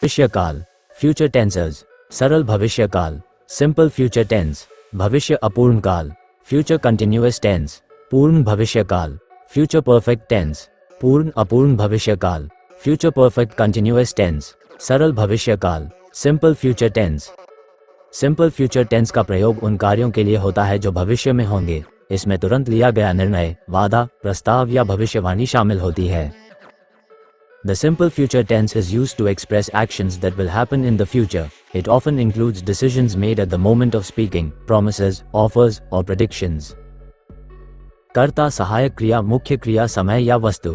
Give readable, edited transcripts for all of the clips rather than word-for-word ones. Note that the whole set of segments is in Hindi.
भविष्य काल, फ्यूचर टेंसेस, सरल भविष्य काल, सिंपल फ्यूचर टेंस, भविष्य अपूर्ण काल, फ्यूचर कंटिन्यूअस टेंस, पूर्ण भविष्य काल, फ्यूचर परफेक्ट टेंस, पूर्ण अपूर्ण भविष्य काल, फ्यूचर परफेक्ट कंटिन्यूअस टेंस, सरल भविष्य काल, simple future tense. Simple future tense का प्रयोग उन कार्यों के लिए होता है जो भविष्य में होंगे। इसमें तुरंत लिया गया निर्णय, वादा, प्रस्ताव या भविष्यवाणी शामिल होती है। The simple future tense is used to express actions that will happen in the future. It often includes decisions made at the moment of speaking, promises, offers, or predictions. कर्ता सहायक क्रिया मुख्य क्रिया समय या वस्तु।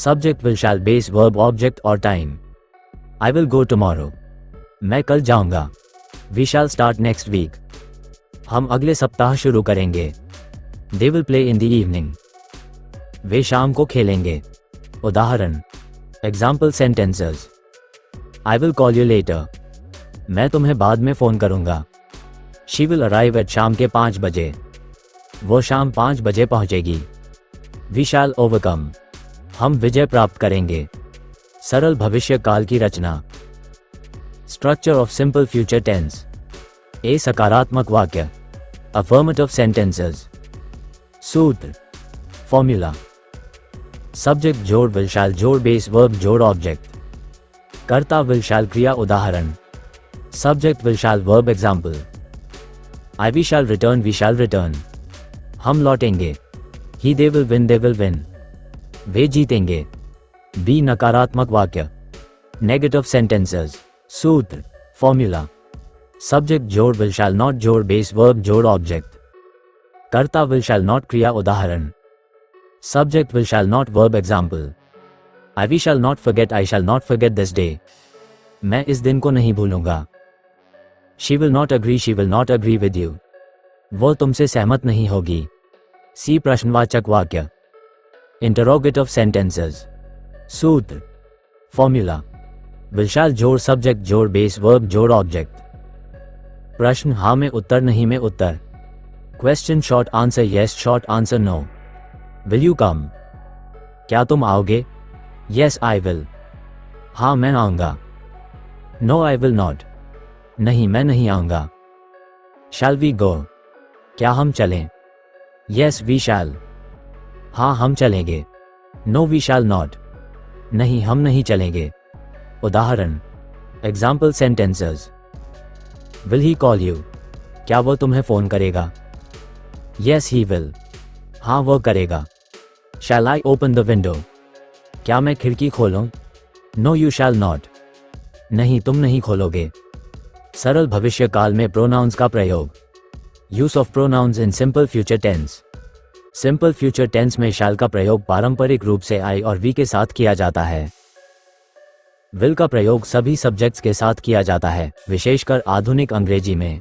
Subject will shall base verb object or time. I will go tomorrow. मैं कल जाऊंगा। We shall start next week. हम अगले सप्ताह शुरू करेंगे। They will play in the evening. वे शाम को खेलेंगे। उदाहरण, example sentences. I will call you later. मैं तुम्हें बाद में फोन करूंगा। She will arrive at शाम के 5 बजे। वो शाम 5 बजे पहुंचेगी। We shall overcome. हम विजय प्राप्त करेंगे। सरल भविष्य काल की रचना। Structure of simple future tense. A सकारात्मक वाक्य, अफर्मेटिव सेंटेंसेस। सूत्र, फॉर्मूला। सब्जेक्ट जोड़ विल शैल जोड़ बेस वर्ब जोड़ ऑब्जेक्ट। कर्ता विल शैल क्रिया उदाहरण। Subject will shall verb example. I we shall return we shall return. हम लौटेंगे। ही दे विल विन। वे जीतेंगे। बी नकारात्मक वाक्य, नेगेटिव सेंटेंसेस। सूत्र, फॉर्मूला। सब्जेक्ट जोड़ विल शैल नॉट जोड़ बेस वर्ब जोड़ ऑब्जेक्ट। कर्ता विल शैल नॉट क्रिया उदाहरण। Subject will shall not verb example. We shall not forget I shall not forget this day. मैं इस दिन को नहीं भूलूंगा। She will not agree with you. वो तुमसे सहमत नहीं होगी। सी प्रश्नवाचक वाक्य, interrogative sentences। सूत्र, फॉर्मूला। will shall जोड़ सब्जेक्ट जोड़ बेस वर्ब जोड़ ऑब्जेक्ट। प्रश्न हाँ में उत्तर नहीं में उत्तर। Question short answer yes short answer no. Will you come? क्या तुम आओगे? Yes I will. हाँ मैं आऊंगा। No I will not. नहीं मैं नहीं आऊंगा। Shall we go? क्या हम चलें? Yes we shall. हाँ हम चलेंगे। No we shall not. नहीं हम नहीं चलेंगे। उदाहरण, example sentences. Will he call you? क्या वो तुम्हें फोन करेगा? Yes he will. हाँ वो करेगा। Shall I open the window? क्या मैं खिड़की खोलूं? No you shall not. नहीं तुम नहीं खोलोगे। सरल भविष्य काल में प्रोनाउंस का प्रयोग। Use of pronouns in simple future tense. Simple future tense में shall का प्रयोग पारंपरिक रूप से I और we के साथ किया जाता है। will का प्रयोग सभी सब्जेक्ट्स के साथ किया जाता है, विशेषकर आधुनिक अंग्रेजी में।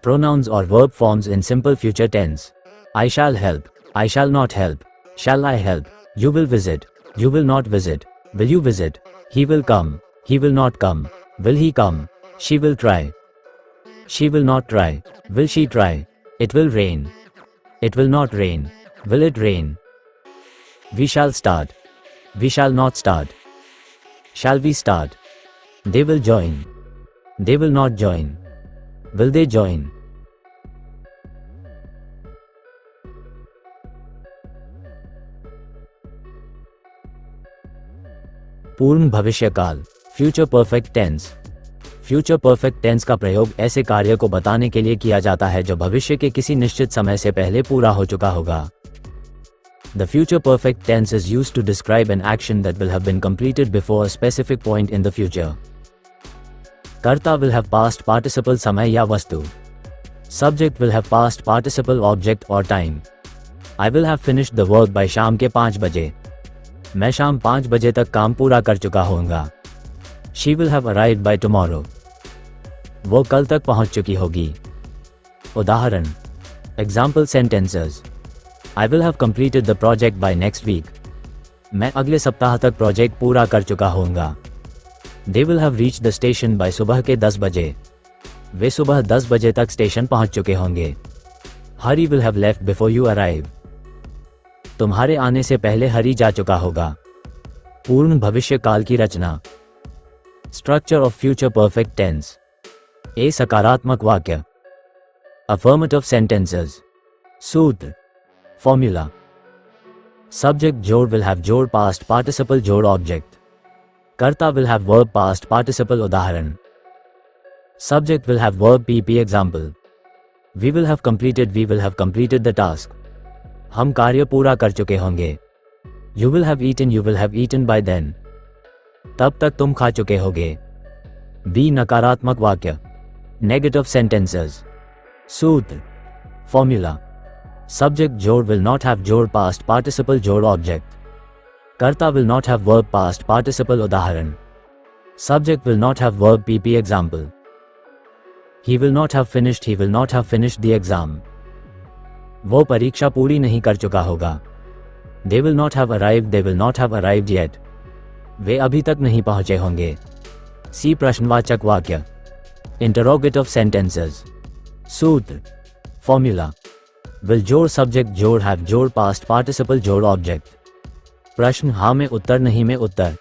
प्रोनाउंस और verb forms in simple future tense. I shall help, I shall not help, shall I help, you will visit, you will not visit, will you visit, he will come, he will not come, will he come, she will try, she will not try, will she try, it will rain, it will not rain, will it rain, we shall start, we shall not start, shall we start, they will join, they will not join, will they join. पूर्ण भविष्य काल, future perfect tense. Future perfect tense का प्रयोग ऐसे कार्य को बताने के लिए किया जाता है जो भविष्य के किसी निश्चित समय से पहले पूरा हो चुका होगा। The future perfect tense is used to describe an action that will have been completed before a specific point in the future. कर्ता will have past participle समय या वस्तु। Subject will have past participle object or time. I will have finished the work by शाम के 5 बजे। मैं शाम 5 बजे तक काम पूरा कर चुका होऊंगा। She will have arrived by tomorrow. वो कल तक पहुंच चुकी होगी। उदाहरण, example sentences. I will have completed the project by next week. मैं अगले सप्ताह तक प्रोजेक्ट पूरा कर चुका होऊंगा। They will have reached the station by सुबह के 10 बजे। वे सुबह 10 बजे तक स्टेशन पहुंच चुके होंगे। Hari will have left before you arrive. तुम्हारे आने से पहले हरी जा चुका होगा। पूर्ण भविष्य काल की रचना। Structure of future perfect tense. A सकारात्मक वाक्य। Affirmative sentences. सूत्र, फॉर्मूला। सब्जेक्ट जोड़ विल हैव जोड़ पास्ट पार्टिसिपल जोड़ ऑब्जेक्ट। कर्ता will have verb past participle उदाहरण। Subject will have verb PP example. We will have completed the task. हम कार्य पूरा कर चुके होंगे। You will have eaten by then. तब तक तुम खा चुके होगे। बी नकारात्मक वाक्य। Negative sentences. सूत्र, फॉर्मूला। सब्जेक्ट जोड़ विल नॉट हैव जोड़ पास्ट पार्टिसिपल जोड़ ऑब्जेक्ट। कर्ता will not have verb past participle उदाहरण। Subject will not have verb PP example. He will not have finished the exam. वो परीक्षा पूरी नहीं कर चुका होगा। They will not have arrived yet. वे अभी तक नहीं पहुंचे होंगे। सी प्रश्नवाचक वाक्य। Interrogative sentences. सूत्र, फॉर्मूला। विल जोड़ सब्जेक्ट जोड़ हैव जोड़ पास्ट पार्टिसिपल जोड़ ऑब्जेक्ट। प्रश्न हाँ में उत्तर नहीं में उत्तर।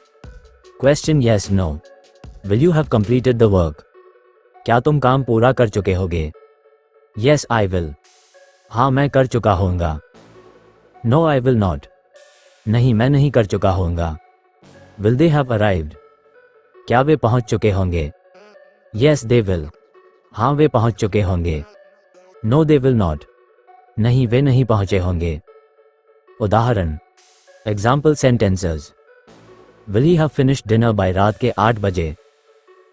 Question yes no. Will you have completed the work. क्या तुम काम पूरा कर चुके होगे। Yes I will. हाँ मैं कर चुका होऊंगा। No I will not. नहीं मैं नहीं कर चुका होऊंगा। Will they have arrived. क्या वे पहुंच चुके होंगे। Yes they will. हाँ वे पहुंच चुके होंगे। No they will not. नहीं वे नहीं पहुंचे होंगे। उदाहरण, example sentences. Will he have finished dinner bye रात के 8 बजे।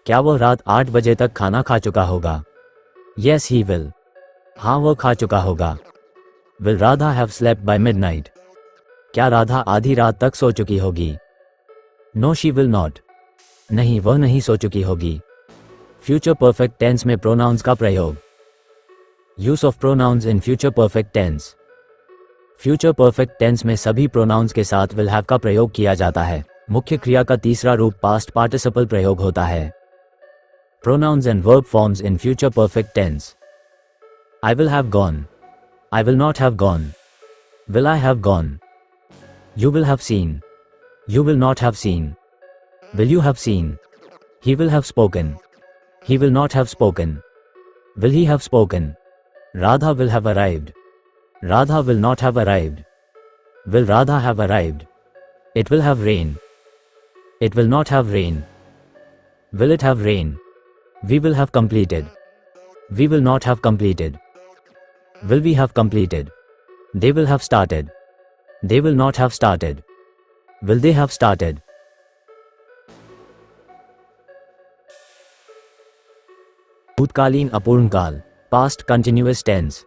क्या वह रात 8 बजे तक खाना खा चुका होगा। Yes he will. हाँ वह खा चुका होगा। Will Radha have slept by midnight. क्या राधा आधी रात तक सो चुकी होगी। No she will not. नहीं वह नहीं सो चुकी होगी। फ्यूचर परफेक्ट टेंस में प्रोनाउंस का प्रयोग। Use of pronouns in future perfect tense. Future perfect tense में सभी प्रोनाउंस के साथ विल हैव का प्रयोग किया जाता है। मुख्य क्रिया का तीसरा रूप पास्ट पार्टिसिपल प्रयोग होता है। Pronouns and verb forms in future perfect tense. I will have gone. I will not have gone. Will I have gone? You will have seen. You will not have seen. Will you have seen? He will have spoken. He will not have spoken. Will he have spoken? Radha will have arrived. Radha will not have arrived. Will Radha have arrived? It will have rain. It will not have rain. Will it have rain? We will have completed. We will not have completed. Will we have completed? They will have started. They will not have started. Will they have started? भूतकालीन अपूर्ण काल, past continuous tense.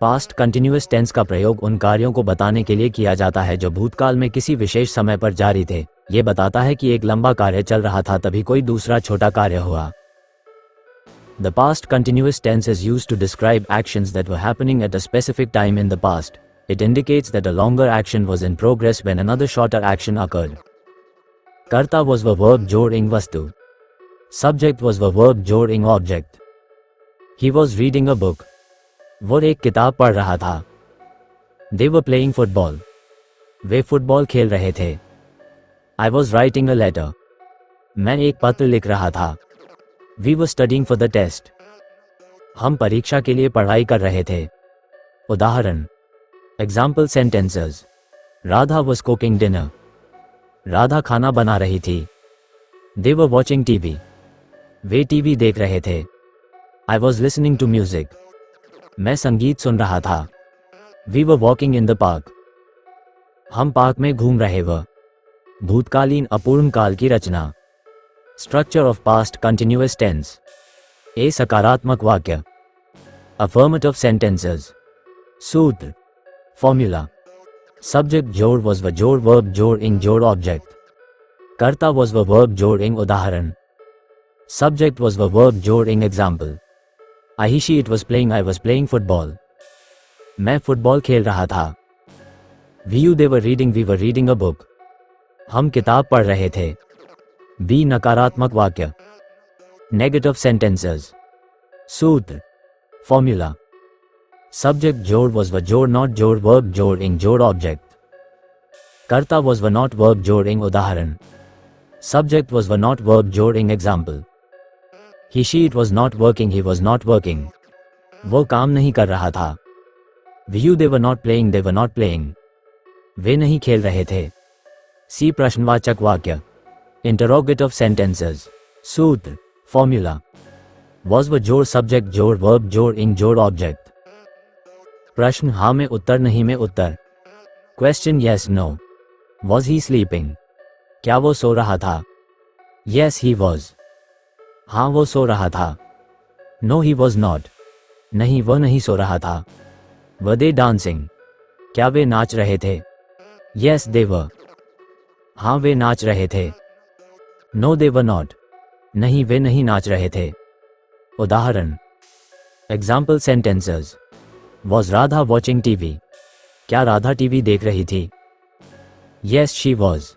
Past continuous tense का प्रयोग उन कार्यों को बताने के लिए किया जाता है जो भूतकाल में किसी विशेष समय पर जारी थे। यह बताता है कि एक लंबा कार्य चल रहा था तभी कोई दूसरा छोटा कार्य हुआ। The past continuous tense is used to describe actions that were happening at a specific time in the past. It indicates that a longer action was in progress when another shorter action occurred. Karta was the verb जोड़ing वस्तु. Subject was the verb जोड़ing object. He was reading a book. वो एक किताब पढ़ रहा था। They were playing football. Way football खेल रहे थे। I was writing a letter. मैं एक पत्र लिख रहा था। We were studying for the test. हम परीक्षा के लिए पढ़ाई कर रहे थे। उदाहरण, example sentences. Radha was cooking dinner. Radha खाना बना रही थी। They were watching TV. Way TV देख रहे थे। I was listening to music. मैं संगीत सुन रहा था। We were walking in the park. हम पार्क में घूम रहे व। भूतकालीन अपूर्ण काल की रचना। Structure of past continuous tense. A सकारात्मक वाक्य। Affirmative sentences. सूत्र, फॉर्मूला। सब्जेक्ट जोड़ वॉज व जोड़ वर्ब जोड़िंग जोड़ ऑब्जेक्ट। कर्ता वॉज व वर्ब जोड़िंग उदाहरण। सब्जेक्ट वॉज व वर्ब जोड़िंग एग्जाम्पल। आहिशी it was playing I was playing football. मैं फुटबॉल खेल रहा था। We were reading a book. हम किताब पढ़ रहे थे। बी नकारात्मक वाक्य। Negative sentences. सूत्र, फॉर्मूला। सब्जेक्ट जोड़ वॉज व जोड़ नॉट जोड़ वर्ब जोड़िंग जोड़ ऑब्जेक्ट। कर्ता वॉज व नॉट वर्ब जोड़िंग उदाहरण। Subject was were not verb जोड़ ing example. He she it was not working he was not working. वो काम नहीं कर रहा था. You they were not playing they were not playing. वे नहीं खेल रहे थे. C प्रश्नवाचक वाक्य. Interrogative sentences. सूत्र. Formula. Was व जोड़ सब्जेक्ट जोड़ वर्ब जोड़ इंग जोड़ ऑब्जेक्ट. प्रश्न हाँ में उत्तर नहीं में उत्तर. Question yes no. Was he sleeping? क्या वो सो रहा था? Yes he was. हाँ वो सो रहा था. No he was not. नहीं वो नहीं सो रहा था. Were they dancing? क्या वे नाच रहे थे? Yes they were. हाँ वे नाच रहे थे. No they were not. नहीं वे नहीं नाच रहे थे. उदाहरण. Example sentences. Was Radha watching TV? क्या राधा टीवी देख रही थी? Yes she was.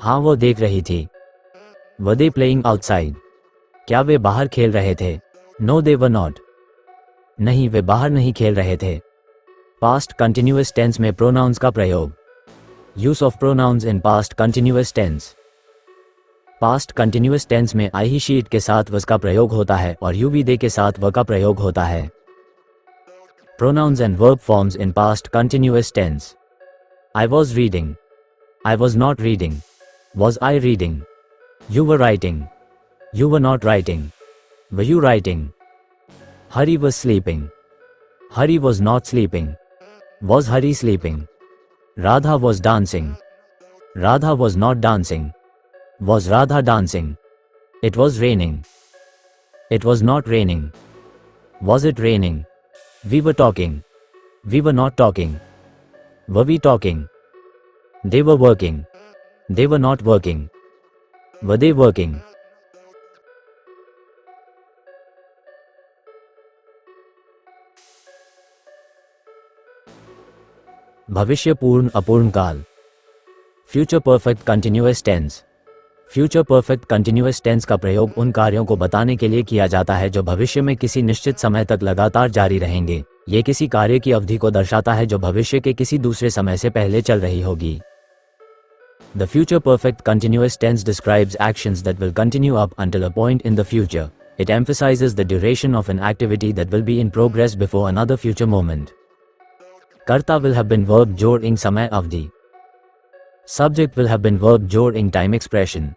हाँ वो देख रही थी. Were they playing outside? क्या वे बाहर खेल रहे थे? No they were not. नहीं वे बाहर नहीं खेल रहे थे. Past continuous tense में pronouns का प्रयोग. Use of pronouns in past continuous tense. Past continuous tense में I he she it के साथ was का प्रयोग होता है और you we they के साथ were का प्रयोग होता है. Pronouns and verb forms in past continuous tense. I was reading. I was not reading. Was I reading? You were writing. You were not writing. Were you writing? Hari was sleeping. Hari was not sleeping. Was Hari sleeping? Radha was dancing. Radha was not dancing. Was Radha dancing? It was raining. It was not raining. Was it raining? We were talking. We were not talking. Were we talking? They were working. They were not working. Were they working? भविष्य पूर्ण अपूर्ण काल. Future perfect continuous tense. Future perfect continuous tense का प्रयोग उन कार्यों को बताने के लिए किया जाता है जो भविष्य में किसी निश्चित समय तक लगातार जारी रहेंगे. ये किसी कार्य की अवधि को दर्शाता है जो भविष्य के किसी दूसरे समय से पहले चल रही होगी. The future perfect continuous tense describes actions that will continue up until a point in the future. It emphasizes the duration of an activity that will be in progress before another future moment. कर्ता will have been verb जोड़ ing समय अवधि. Subject will have been verb जोड़ ing time expression.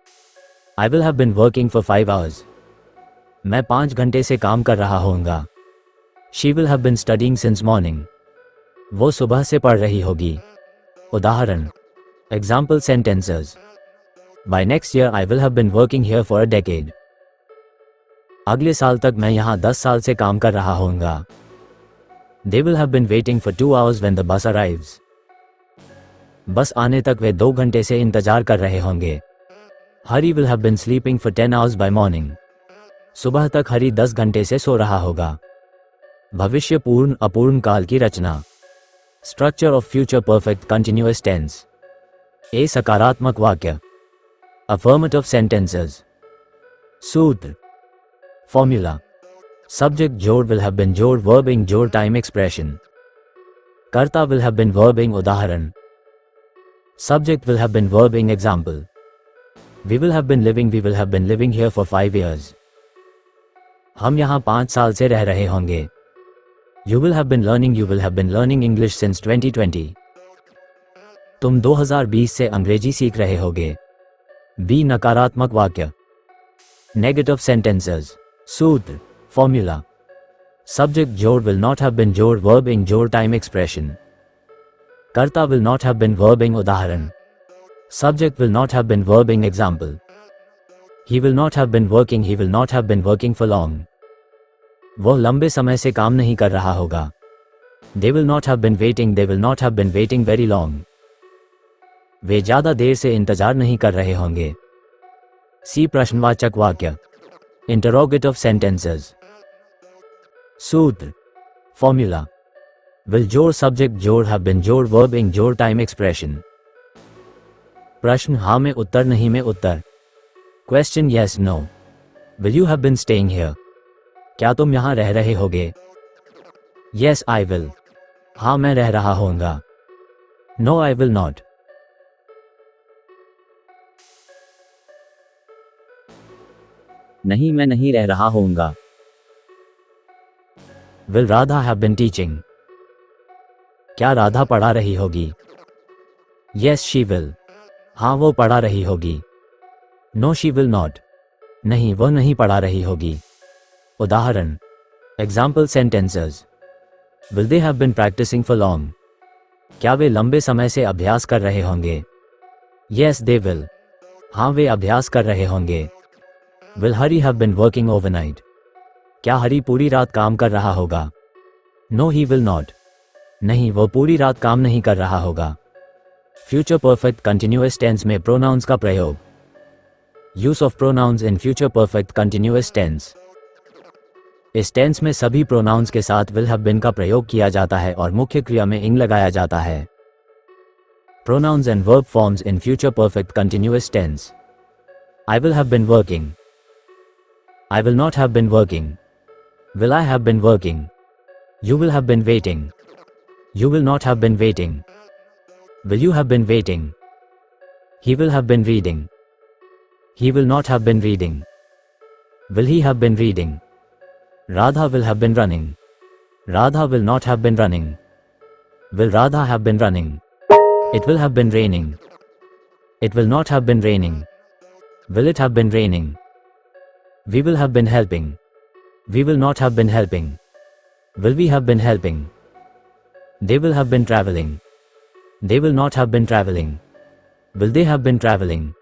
I will have been working for 5 hours. मैं 5 घंटे से काम कर रहा होऊंगा. She will have been studying since morning. वो सुबह से पढ़ रही होगी. उदाहरण. Example sentences. By next year I will have been working here for a decade. अगले साल तक मैं यहाँ 10 साल से काम कर रहा होऊंगा. They will have been waiting for 2 hours when the bus arrives. बस आने तक वे 2 घंटे से इंतजार कर रहे होंगे. Hari will have been sleeping for 10 hours by morning. सुबह तक हरी 10 घंटे से सो रहा होगा. भविष्य पूर्ण अपूर्ण काल की रचना. Structure of future perfect continuous tense. A सकारात्मक वाक्य. Affirmative sentences. सूत्र. Formula. Subject जोड़ will have been जोड़ verbing जोड़ time expression. कर्ता will have been verbing उदाहरण. Subject will have been verbing example. We will have been living here for 5 years. हम यहाँ 5 साल से रह रहे होंगे. You will have been learning English since 2020. तुम 2020 से अंग्रेजी सीख रहे होगे. B नकारात्मक वाक्य. Negative sentences. सूत्र. Formula. Subject जोड़ will not have been जोड़ verbing जोड़ time expression. कर्ता will not have been verbing उदाहरण. Subject will not have been verbing example. He will not have been working for long. वो लंबे समय से काम नहीं कर रहा होगा. They will not have been waiting very long. वे ज़्यादा देर से इंतजार नहीं कर रहे होंगे. C प्रश्नवाचक वाक्य. Interrogative sentences. सूत्र. Formula. Will जोड़ subject जोड़ have been जोड़ verbing जोड़ time expression. प्रश्न हाँ में उत्तर नहीं में उत्तर. Question yes no. Will you have been staying here? क्या तुम यहाँ रह रहे होगे? Yes I will. हाँ मैं रह रहा होऊंगा. No I will not. नहीं, मैं नहीं रह रहा होऊंगा। Will Radha have been teaching? क्या राधा पढ़ा रही होगी? Yes, she will. हाँ, वो पढ़ा रही होगी। No, she will not. नहीं, वो नहीं पढ़ा रही होगी। उदाहरण Example sentences. Will they have been practicing for long? क्या वे लंबे समय से अभ्यास कर रहे होंगे? Yes, they will. हाँ, वे अभ्यास कर रहे होंगे। Will Hari have been working overnight? क्या हरी पूरी रात काम कर रहा होगा? No, he will not. नहीं, वो पूरी रात काम नहीं कर रहा होगा। फ्यूचर परफेक्ट कंटिन्यूअस टेंस में प्रोनाउंस का प्रयोग। Use of pronouns in future perfect continuous tense. इस टेंस में सभी प्रोनाउंस के साथ विल हैव बीन का प्रयोग किया जाता है और मुख्य क्रिया में इंग लगाया जाता है। Pronouns and verb forms in future perfect continuous tense. I will have been working. I will not have been working. Will I have been working? You will have been waiting. You will not have been waiting. Will you have been waiting? He will have been reading. He will not have been reading. Will he have been reading? Radha will have been running. Radha will not have been running. Will Radha have been running? It will have been raining. It will not have been raining. Will it have been raining? We will have been helping. We will not have been helping. Will we have been helping? They will have been traveling. They will not have been traveling. Will they have been traveling?